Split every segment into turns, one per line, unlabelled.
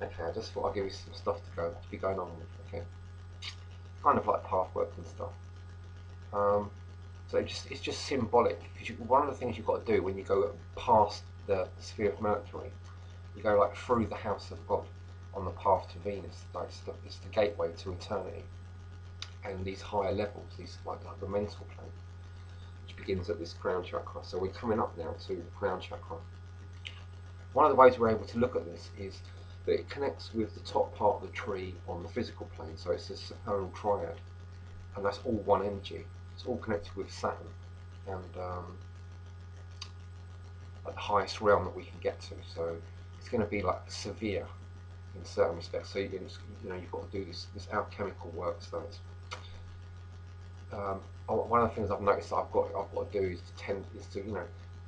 Okay, I just thought I'd give you some stuff to be going on with. Okay, kind of like path work and stuff. Um, so it's just symbolic because one of the things you've got to do when you go past the sphere of Mercury, you go like through the house of God on the path to Venus. Like it's the gateway to eternity and these higher levels, these like the mental plane, which begins at this crown chakra. So we're coming up now to the crown chakra. One of the ways we're able to look at this is that it connects with the top part of the tree on the physical plane. So it's a supernal triad, and that's all one energy. It's all connected with Saturn, and at the highest realm that we can get to. So it's going to be like severe in certain respects. So you've got to do this alchemical work. So it's, one of the things I've noticed that I've got to do is to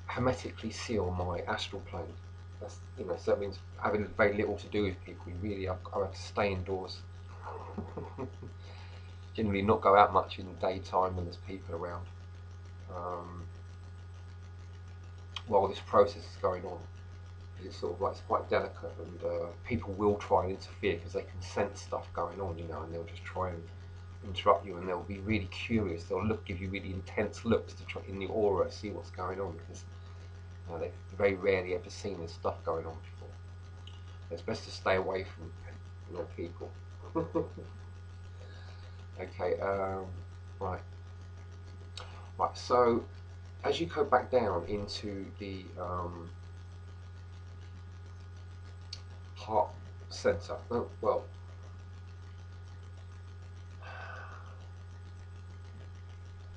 hermetically seal my astral plane. That's so that means having very little to do with people. I have to stay indoors. Generally, not go out much in the daytime when there's people around. While this process is going on, it's sort of like it's quite delicate, and people will try and interfere because they can sense stuff going on, and they'll just try and interrupt you, and they'll be really curious. They'll give you really intense looks to try in the aura, see what's going on, because they've very rarely ever seen this stuff going on before. It's best to stay away from people. Okay, right. So as you go back down into the heart center, well,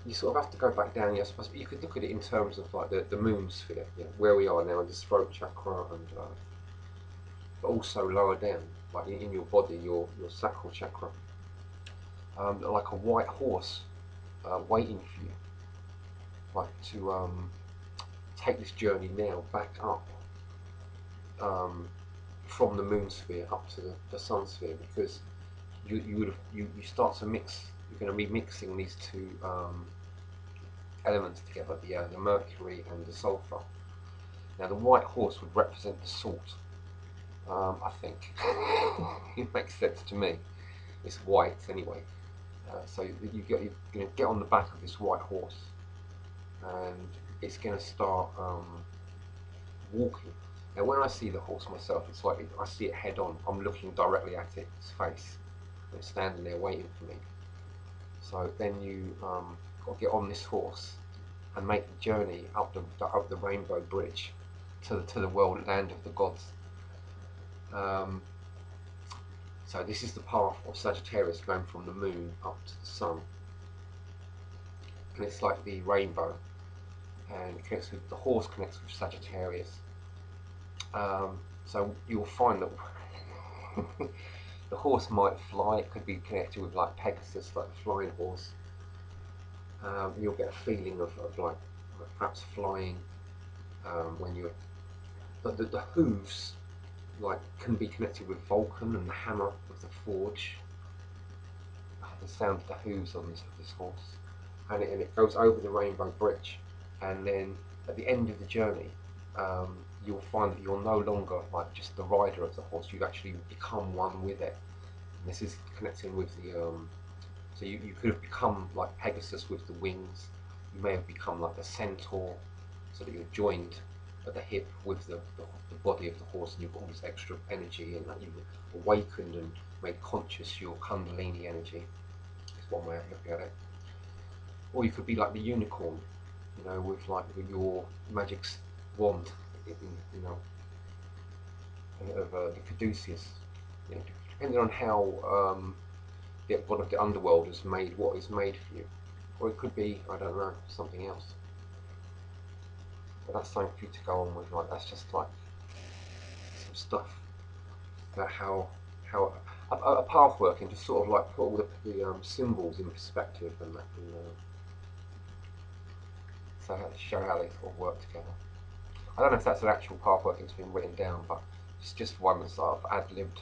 you sort of have to go back down. Yes, but you could look at it in terms of like the moon sphere, where we are now in this throat chakra, and but also lower down, like in your body, your sacral chakra, like a white horse waiting for you, like to take this journey now back up from the moon sphere up to the sun sphere, because you start to mix. You're going to be mixing these two elements together, the mercury and the sulfur. Now the white horse would represent the salt. I think it makes sense to me. It's white anyway. So you're going to get on the back of this white horse, and it's going to start walking. Now when I see the horse myself, it's like I see it head on. I'm looking directly at its face. And it's standing there waiting for me. So then you got to get on this horse and make the journey up the rainbow bridge to the world land of the gods. So this is the path of Sagittarius, going from the moon up to the sun, and it's like the rainbow, and the horse connects with Sagittarius. So you'll find that the horse might fly. It could be connected with like Pegasus, like the flying horse. You'll get a feeling of like perhaps flying when you're. The hooves like can be connected with Vulcan and the hammer of the forge. The sound of the hooves on this horse, and it goes over the rainbow bridge, and then at the end of the journey, you'll find that you're no longer like just the rider of the horse. You actually become one with it. And this is connecting with the so you could have become like Pegasus with the wings. You may have become like a centaur, so that you're joined at the hip with the body of the horse, and you've got all this extra energy, and that you've awakened and made conscious your Kundalini energy. It's one way of looking at it. Or you could be like the unicorn, with your magic wand, of the caduceus. Depending on how one of the underworld has made what is made for you, or it could be, I don't know, something else. But that's something for you to go on with. Like that's just like some stuff about how a path working to sort of like put all the symbols in perspective, and that, so to show how they sort of work together. I don't know if that's an actual path working that's been written down, but it's just one that's sort of ad-libbed.